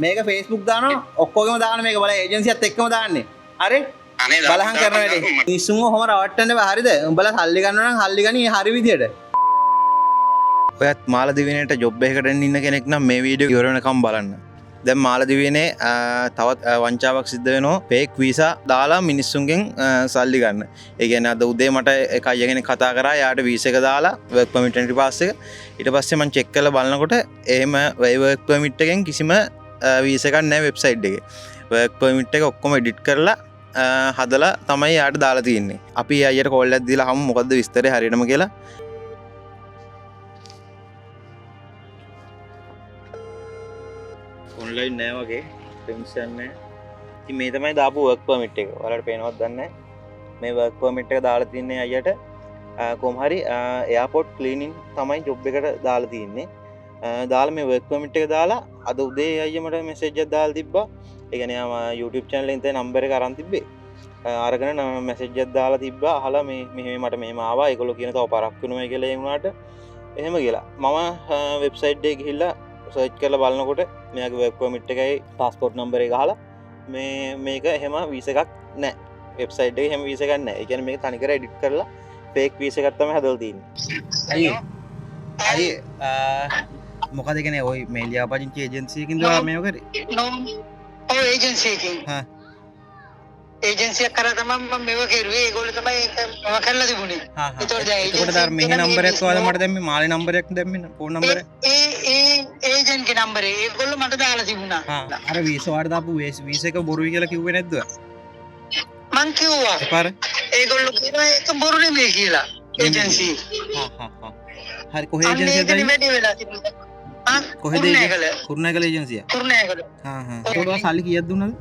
මේක Facebook දානවා ඔක්කොගෙම දාන්න මේක බලලා ඒජන්සියත් එක්කම දාන්නේ. හරි? බලහන් කරන වැඩේ. මිනිස්සුන්ව කොහොම රවට්ටන්න බෑ හරිද? උඹලා සල්ලි ගන්නවා නම් සල්ලි ගනි හරි විදියට. ඔයත් මාලදිවයිනේට ජොබ් එකකට ඉන්න කෙනෙක් නම් මේ වීඩියෝ ඉවර වෙනකම් බලන්න. දැන් මාලදිවයිනේ තවත් වංචාවක් සිද්ධ වෙනවා. ෆේක් වීසා දාලා මිනිස්සුන්ගෙන් සල්ලි ගන්න. ඒ කියන්නේ අද උදේ මට එක අය කෙනෙක් කතා කරා යාට වීසා එක දාලා වර්ක් පර්මිට් එන්ට්‍රි පාස් එක. ඊට පස්සේ මම චෙක් කරලා බලනකොට එහෙම වර්ක් පර්මිට් එකෙන් කිසිම වීසා එකක් නැහැ වෙබ්සයිට් එකේ. වර්ක් පර්මිට් එක ඔක්කොම එඩිට් කරලා හදලා තමයි යාට දාලා තියෙන්නේ. අපි අයියට කෝල් එකක් දීලා හමු මොකද්ද විස්තරය හරියටම කියලා. ඔන්ලයින් නෑ වගේ ටෙන්ෂන් නෑ. ඉතින් මේ තමයි දාපු වර්ක් පර්මිට් එක. ඔයාලට පේනවද දන්නේ නැහැ. මේ වර්ක් පර්මිට් එක දාලා තින්නේ අයියට කොහොම හරි එයාපෝට් ක්ලීනින් තමයි ජොබ් එකට දාලා තින්නේ. දාලා මේ වර්ක් පර්මිට් එක දාලා අද උදේ අයියා මට මෙසේජ් එකක් දාලා තිබ්බා. ඒ කියන්නේ YouTube channel එකෙන් තේ නම්බර් එක අරන් තිබ්බේ. අරගෙන මෙසේජ් එකක් දාලා තිබ්බා. අහලා මේ මට මෙහෙම ආවා. ඒගොල්ලෝ කියන තව පරක් වෙනවා කියලා ඒ වුණාට එහෙම කියලා. මම වෙබ්සයිට් එකේ ගිහිල්ලා සර්ච් කරලා බලනකොට මෙයාගේ වර්ක් පර්මිට් එකයි පාස්පෝර්ට් නම්බර් එක අහලා මේක එහෙම වීසා එකක් නැහැ. වෙබ්සයිට් එකේ එහෙම වීසා එකක් නැහැ. ඒ කියන්නේ මේක තනිකර එඩිට් කරලා ෆේක් වීසා එකක් තමයි හදලා තියෙන්නේ. මොකද කියන්නේ ওই මේ ලියාපදිංචි ඒජන්සි එකකින්ද මේව කරේ? ඔව් ඒජන්සි එකකින්. ඒජන්සියක් කරා තමයි මම මේව කෙරුවේ. ඒගොල්ලෝ තමයි මම කරලා තිබුණේ. ඒකට දැන් මෙහි නම්බරයක් ඔයාලා මට දැම්මේ මාළේ නම්බරයක් දැම්මේ ෆෝන් නම්බරය. ඒජන්ට්ගේ නම්බරේ ඒගොල්ලෝ මට දාලා තිබුණා. අර වීසා වලට දාපු වීසා එක බොරුයි කියලා කිව්වේ නැද්ද? මං කිව්වා. එපාර ඒගොල්ලෝ කියනවා ඒක බොරු නෙමෙයි කියලා. ඒජන්සි. හරි කොහේ ඒජන්සියද? වැඩි වෙලා තිබුණා. කොහෙද? කුරුණෑගල ඒජන්සිය. කුරුණෑගල. ඒගොල්ලෝ සල්ලි කීයක් දුන්නද?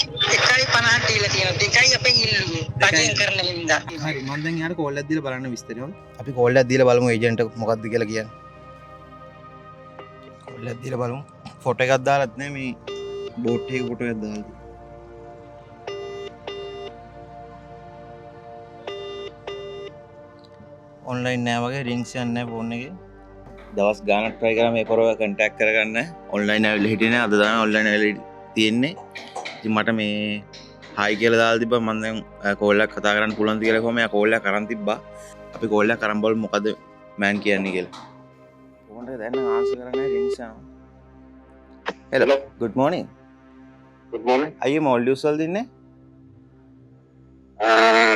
1.50 දීලා තියෙනවා. දෙකයි අපෙන් ඉල්ලුවේ. රජෙන් කරන හින්දා. හරි මම දැන් යාට කෝල් එකක් දීලා බලන්න විස්තරය. අපි කෝල් එකක් දීලා බලමු ඒජන්ට් මොකක්ද කියලා කියන්නේ. කෝල් එකක් දීලා බලමු. ෆොටෝ එකක් දාලත් නේ මේ බෝට් එකේ ෆොටෝ එකක් දාලා. ඔන්ලයින් නෑ වගේ රින්ග්ස් යන්නේ නෑ ෆෝන් එකේ. දවස් ගානක් try කරා මේ පොරව කන්ටැක්ට් කරගන්න. ඔන්ලයින් ඇවිල්ලා හිටියේ නෑ. අද දාන ඔන්ලයින් ඇවිල්ලා තියෙන්නේ. ඉතින් මට මේ හයි කියලා දාලා තිබ්බා. මම දැන් කෝල් එකක් කතා කරන්න පුළුවන්ද කියලා කොහොම එයා කෝල් එකක් කරන් තිබ්බා. අපි කෝල් එකක් කරන් බලමු මොකද මෑන් කියන්නේ කියලා. කොහොමද දැන් නම් ආන්සර් කරන්නේ රින්ග්ස් ආවා. hello good morning. good morning. අයියේ මොල්ඩිව්ස් වලද ඉන්නේ?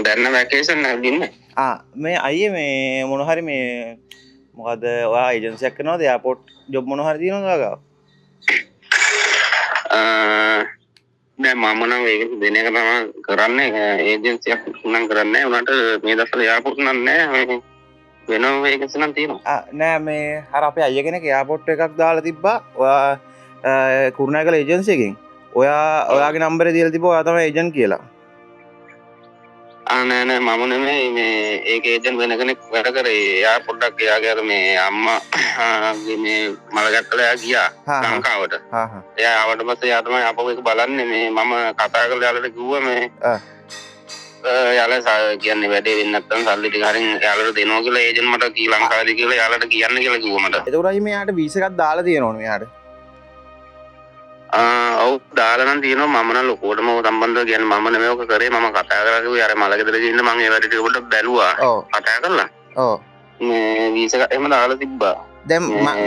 දැන් වැකේෂන් එකක් ඉන්නේ. මේ අයියේ මේ මොන හරි මේ මොකද ඔයා ඒජන්සි එකක් කරනවද? එයාපෝට් ජොබ් මොන හරි තියෙනවද ඔයාගාව? නෑ මම නම් ඒක දෙන එක තමයි කරන්නේ. ඒජන්සියක් නම් කරන්නේ නැහැ. උනාට මේ දවස්වල එයාපෝට් නම් නැහැ. වෙනම වේකන්සි නම් තියෙනවා. නෑ මේ අර අපේ අයියා කෙනෙක් එයාපෝට් එකක් දාලා තිබ්බා. ඔයා කුරුණෑගල ඒජන්සි එකෙන්. ඔයාගේ නම්බරේ දීලා තිබ්බා. ඔයා තමයි ඒජන්ට් කියලා. නෑ නෑ මම නෙමෙයි මේ ඒක ඒජන්ට් වෙන කෙනෙක් වැඩ කරේ. එයා පොඩ්ඩක් එයාගේ අර මේ අම්මා මේ මලගත්තලා එයා ගියා ලංකාවට. එයා ආවට පස්සේ එයා තමයි ආපහු ඒක බලන්නේ. මේ මම කතා කරලා යාළුවට කිව්වා මේ යාළුවා කියන්නේ වැඩේ වෙන්නේ නැත්නම් සල්ලි ටික හරින් යාළුවට දෙනවා කියලා ඒජන්ට් මට කී ලංකාවේදී කියලා යාළුවට කියන්න කියලා කිව්වා මට. එතකොට අයි මෙයාට වීසා එකක් දාලා තියෙනවනේ මෙයාට. ඔව් දාලා නම් තියෙනවා. මම නම් ලොකුවටම සම්බන්ධව කියන්නේ මම නෙමෙයි ඔක කරේ. මම කතා කරලා කිව්වේ අර මලගෙදර ගිහින් මම ඒ වැඩ ටික පොඩ්ඩක් බැලුවා. කතා කරලා. ඔව්. මේ වීසා එක එහෙම දාලා තිබ්බා. දැන්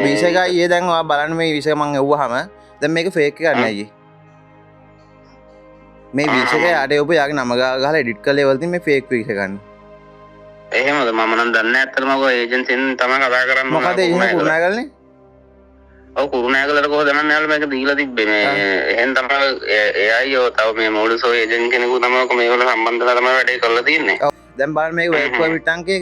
වීසා එක ඊයේ දැන් ඔයා බලන්න මේ වීසා එක මම එව්වහම දැන් මේක ෆේක් එකක් නේ අයියේ. මේ වීසා එක යාට එවපු යාගේ නම ගහලා එඩිට් කරලා ඒවල තියෙන මේ ෆේක් වීසා ගන්න. එහෙමද? මම නම් දන්නේ නැහැ. ඇත්තටම ඔය ඒජන්සියෙන් තමයි කතා කරන්නේ. මොකද එහෙම කුරුණෑගලනේ? ඔව් කුරුණෑගලට කොහොමද නම් යාළුවා මේක දීලා තිබ්බේ. මේ එහෙන් තමයි එයයි ඔය තව මේ මොඩිසෝ ඒජන්ට් කෙනෙකු තමයි ඔක මේවල සම්බන්ධලා තමයි වැඩේ කරලා තියෙන්නේ. දැන් බලන්න මේක වර්ක් පර්මිට් අංකේ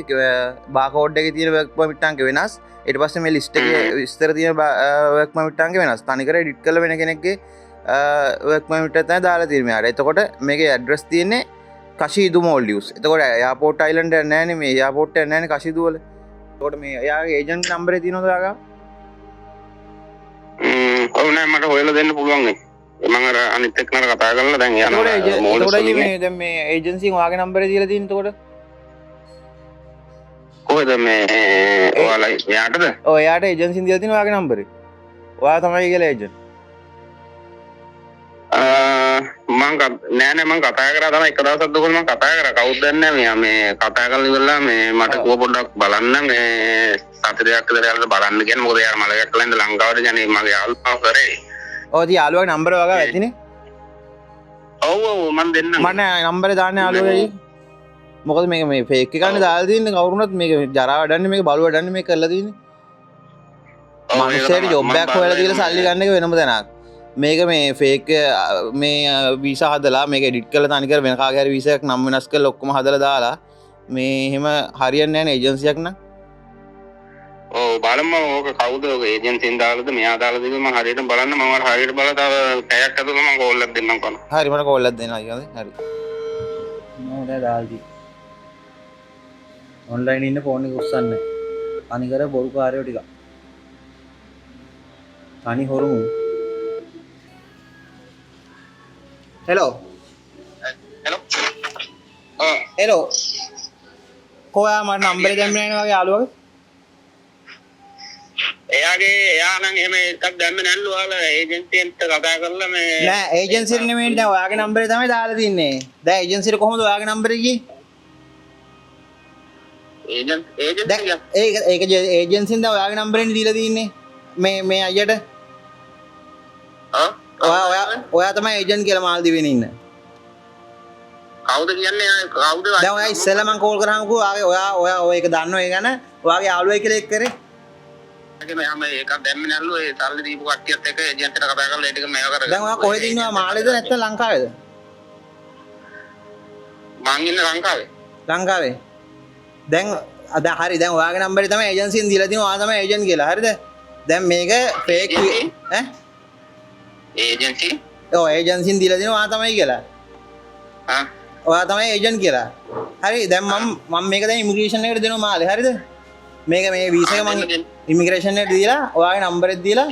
බාකෝඩ් එකේ තියෙන වර්ක් පර්මිට් අංක වෙනස්. ඊට පස්සේ මේ ලිස්ට් එකේ විස්තර තියෙන වර්ක් පර්මිට් අංක වෙනස්. තනිකර එඩිට් කරලා වෙන කෙනෙක්ගේ වර්ක් පර්මිට් එක තමයි දාලා තියෙන්නේ මෙයාට. එතකොට මේකේ ඇඩ්‍රස් තියෙන්නේ කෂීදු මොල්ඩිව්ස්. එතකොට එයාපෝට් අයිලන්ඩ් එක නෑනේ මේ එයාපෝට් එක නෑනේ කෂීදු වල. එතකොට මේ එයාගේ ඒජන්ට් නම්බරේ තියෙනවද ඔයාගාව? ඔව් නෑ මට හොයලා දෙන්න පුළුවන් නේ. මම අර අනිත් එක්කනට කතා කරලා දැන් යනවා. එතකොට මේ දැන් මේ ඒජන්සියෙන් ඔයාගේ නම්බරේ දීලා තියෙන එතකොට කොහෙද මේ ඔයාලා එයාටද? ඔව් එයාට ඒජන්සියෙන් දීලා තියෙන ඔයාගේ නම්බරේ. ඔයා තමයි කියලා ඒජන්ට්. නෑන මං කතා කර තම එක දවසක් දුකල මං කතා කර කවුද දන්නේ මෙයා මේ කතා කරලා ඉවරලා මේ මට කිව්ව පොඩ්ඩක් බලන්න මේ සති දෙකක් විතර යන්න බලන්න කියන මොකද යාර මලයක් කලින්ද ලංකාවට යන්නේ මගේ යාළුවා කරේ ඔව් ඉතින් යාළුවාගේ නම්බර වගා ඇතිනේ ඔව් ඔව් මං දෙන්නම් මට නම්බරේ දාන්න යාළුවාගේ මොකද මේක මේ ෆේක් එකනේ දාලා තියෙන්නේ කවුරුනත් මේක ජරා වඩන්නේ මේක බලු වඩන්නේ මේක කරලා තියෙන්නේ මනුස්සයෙක් ජොබ් එකක් හොයලා දීලා සල්ලි ගන්න එක වෙනම තැනක් මේක මේ ෆේක් මේ වීසා හදලා මේක එඩිට් කරලා තනිකර වෙන කාගේ හරි වීසා එකක් නම් වෙනස් කරලා ඔක්කොම හදලා දාලා මේ එහෙම හරියන්නේ නැහැ නේ ඒජන්සියක් නම් ඔව් බලමු ඕක කවුද ඔක ඒජන්සියෙන් දාලාද මෙයා දාලාද කියලා මම හරියට බලන්න මම හරියට බලලා තව පැයක් ඇතුළත මම කෝල් එකක් දෙන්නම් කොහොමද හරි මට කෝල් එකක් දෙන්න අයියෝ හරි මම දාල්දි ඔන්ලයින් ඉන්න ෆෝන් එක උස්සන්නේ අනිකර බොරු කාර්යෝ ටික තනි හොරුමු හෙලෝ හෙලෝ කොහා මට නම්බරේ දැම්මේ නැහැ වගේ යාළුවගේ එයා නම් එහෙම එකක් දැම්මේ නැල්ලු ඔයාලා ඒජන්සියෙන්ට කතා කරලා මේ නෑ ඒජන්සියට නෙමෙයි දැන් ඔයාගේ නම්බරේ තමයි දාලා තින්නේ දැන් ඒජන්සියට කොහොමද ඔයාගේ නම්බරේ ගියේ ඒක ඒජන්සියෙන් දැන් ඔයාගේ නම්බරෙන් දීලා තින්නේ මේ අයියට ඔයා තමයි ඒජන්ට් කියලා මාල්දිවයින් ඉන්න කවුද කියන්නේ කවුද දැන් ඔයා ඉස්සෙල්ලා මම කෝල් කරාමකෝ ඔයා ඔය එක දන්නව ඒ ගැන ඔයාගේ යාළුවෙක් කියලා එක් කරේ මම ඒකක් දැම්මේ නැල්ලු ඒ සල්ලි දීපු කට්ටියත් එක්ක ඒජන්ට්ට කතා කරලා ඒ ටික මේව කරගන්න දැන් ඔයා කොහෙද ඉන්නවා මාළේද නැත්නම් ලංකාවේද මං ඉන්නේ ලංකාවේ දැන් හරි දැන් ඔයාගේ නම්බරේ තමයි ඒජන්සියෙන් දීලා තියෙනවා ඔයා තමයි ඒජන්ට් කියලා හරිද දැන් මේක ෆේක් ඈ ඒජන්සි ඔව් ඒජන්සියෙන් දීලා තියෙනවා ඔයා තමයි කියලා ඔයා තමයි ඒජන්ට් කියලා හරි දැන් මම මේක දැන් ඉමිග්‍රේෂන් එකට දෙනවා මාළේ හරිද මේක මේ වීසා එක මම ඉමිග්‍රේෂන් එකට දීලා ඔයාගේ නම්බරෙත් දීලා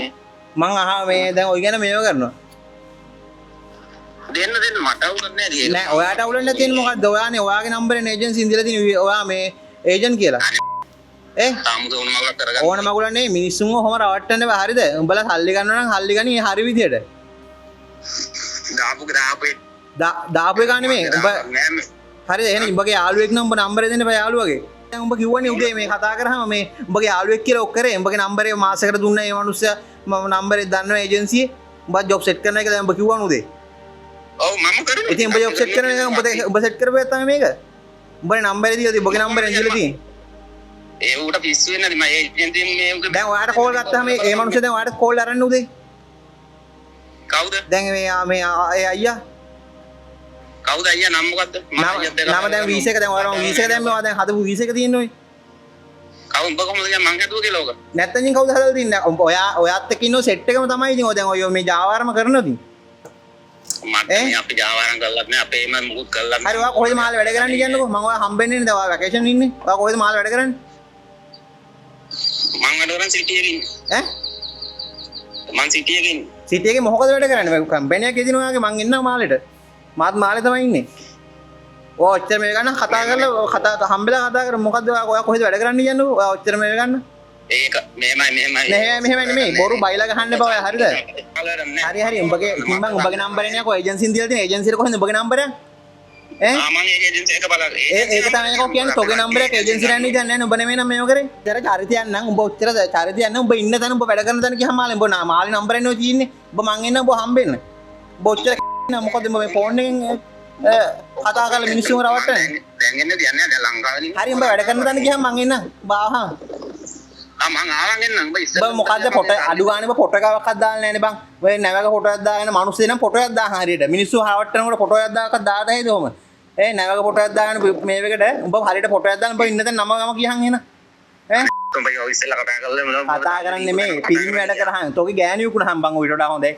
මං මේ දැන් ඔය ගැන මේව කරනවා දෙන්න මට අවුලක් නැහැ නෑ ඔයාට අවුලක් නැති වෙන්නේ මොකද්ද ඔයානේ ඔයාගේ නම්බරෙන් ඒජන්සියෙන් දීලා තියෙන ඔයා මේ ඒජන්ට් කියලා තාමුද ඕන මගුලක් කරගන්න ඕන මගුලක් නෙවෙයි මිනිස්සුන්ව කොහොම රවට්ටන්න බෑ හරිද උඹලා සල්ලි ගන්නවා නම් සල්ලි ගනි හරි විදියට දාපු එක නෙමෙයි උඹ හරිද එහෙනම් උඹගේ යාළුවෙක් නම් උඹ නම්බරේ දෙන්න බෑ යාළුවගේ දැන් උඹ කිව්වනේ උගේ මේ කතා කරාම මේ උඹගේ යාළුවෙක් කියලා ඔක් කරේ උඹගේ නම්බරේ මාසෙකට දුන්නා මේ මිනිස්සයා මම නම්බරේ දන්නවා ඒජන්සියේ උඹ ජොබ් සෙට් කරන එක දැන් උඹ කිව්වනේ උදේ ඔව් මම කරේ ඉතින් උඹ ජොබ් සෙට් කරන එක උඹ සෙට් කරපුවා තමයි මේක උඹේ නම්බරේ දීලා උඹගේ නම්බරේ දීලා තියෙන්නේ ඒ උට පිස්සු වෙන්නේ නැති මම ඒජන්සියෙන් මේ දැන් ඔයාට කෝල් ගත්තාම මේ මිනිස්සයා දැන් ඔයාට කෝල් අරන් උදේ කවුද දැන් මේ අයියා කවුද අයියා නම මොකද්ද නම දැන් වීසා එක දැන් ඔයාලා වීසා එක දැන් මේ දැන් හදපු වීසා එක තියෙන්නේ ඔය කවුද උඹ කොහොමද කියන්නේ මං හදුවා කියලා ඔක නැත්තම් ඉතින් කවුද හදලා තින්නේ ඔයාත් එක්ක ඉන්නෝ සෙට් එකම තමයි ඉතින් ඔය දැන් ඔය මේ ජාවාරම කරනවා ඉතින් මට මේ අපි ජාවාරම් කරලත් නෑ අපේම මුකුත් කරලත් හරි ඔයා කොහෙද මාළේ වැඩ කරන්නේ කියන්නකෝ මම ඔයා හම්බෙන්නේ නේද ඔයා වැකේෂන් ඉන්නේ ඔයා කොහෙද මාළේ වැඩ කරන්නේ මං වැඩ කරන්නේ සිටි එකේ ඉන්නේ මං සිටි එකේ ඉන්නේ සිටි එකේ මොකද වැඩ කරන්නේ කම්පැනි එකක් එදින ඔයාගේ මං ඉන්නවා මාළේට මාත් මාළේ තමයි ඉන්නේ ඔය ඔච්චර මේ ගන්න කතා කරලා හම්බෙලා කතා කර මොකද්ද ඔයා කොහෙද වැඩ කරන්නේ කියන්නකෝ ඔයා ඔච්චර මේ ගන්න ඒක මෙහෙමයි නෙමෙයි බොරු බයිලා ගහන්න එපා ඔයා හරිද හරි උඹගේ ඉතින් මං උඹගේ නම්බරේ නේ කො ඒජන්සියෙන් දීලා තියෙන ඒජන්සියට කොහෙන්ද උඹගේ නම්බරය මම ඒජන්සි එක බලලා ඒක තමයි කො කියන්නේ තෝගේ නම්බරයක් ඒජන්සියට යන්නේ දැන් නෑ උඹ නෙමෙයි නම් මේව කරේ ඉතර චරිතයක් නම් උඹ ඔච්චර චරිතයක් නම් උඹ ඉන්න තැන උඹ වැඩ කරන තැන ගියාම මාළේ උඹ මාළේ නම්බරේ නේ තියෙන්නේ උඹ මං එන්න උඹ හම්බෙන්න උඹ ඔච්චර මොකද උඹ මේ ෆෝන් එකෙන් කතා කරලා මිනිස්සුම රවට්ටන්නේ දැන් එන්නේ තියන්නේ දැන් ලංකාවේ හරි උඹ වැඩ කරන තැන ගියාම මං එන්න බාහා මං ආවන් එන්නම් උඹ ඉස්සර උඹ මොකද්ද ෆොටෝ අඩු ගානේ උඹ ෆොටෝ එකක්වත් දාලා නැනේ බං ඔය නැවක ෆොටෝ එකක් දාගෙන මිනිස්සු දෙනම් ෆොටෝ එකක් දාහන් හරියට මිනිස්සු හවට්ටනකොට ෆොටෝ එකක් දාලා දාලා හේද ඔහම නැවක ෆොටෝ එකක් දාගෙන මේ වෙකට උඹ හරියට ෆොටෝ එකක් දාලා උඹ ඉන්න තැන නම කියහන් එන උඹ ඔය ඉස්සෙල්ලා කතා කරලා මොනවද කතා කරන්නේ මේ පිළිම වැඩ කරහන් තෝගේ ගෑණියෙකුට හම්බන් ඔය වඩා හොඳයි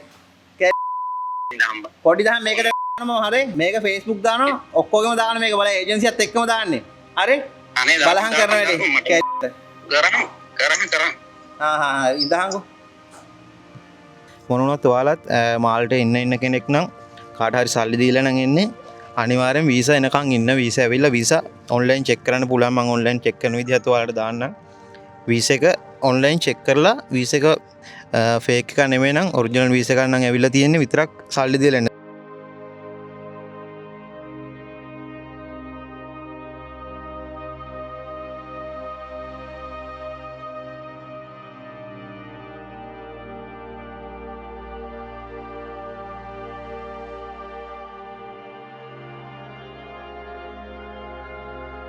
පොඩි දහම් මේකට දානවා හරි මේක Facebook දානවා ඔක්කොගෙම දාන මේක බල ඒජන්සියත් එක්කම දාන්නේ හරි අනේ බලහන් කරන වැඩේ කරන් ඉඳහන්කෝ මොනවත් ඔයාලත් මාල්ට ඉන්න කෙනෙක් නම් කාට හරි සල්ලි දීලා නම් එන්නේ අනිවාර්යෙන් වීසා එනකන් ඉන්න වීසා ඇවිල්ලා වීසා ඔන්ලයින් චෙක් කරන්න පුළුවන් මම ඔන්ලයින් චෙක් කරන විදිහත් ඔයාලට දාන්නම් වීසා එක ඔන්ලයින් චෙක් කරලා වීසා එක ෆේක් එක නෙමෙයි නම් ඔරිජිනල් වීසා එකක් නම් ඇවිල්ලා තියෙන්නේ විතරක් සල්ලි දීලා එන්න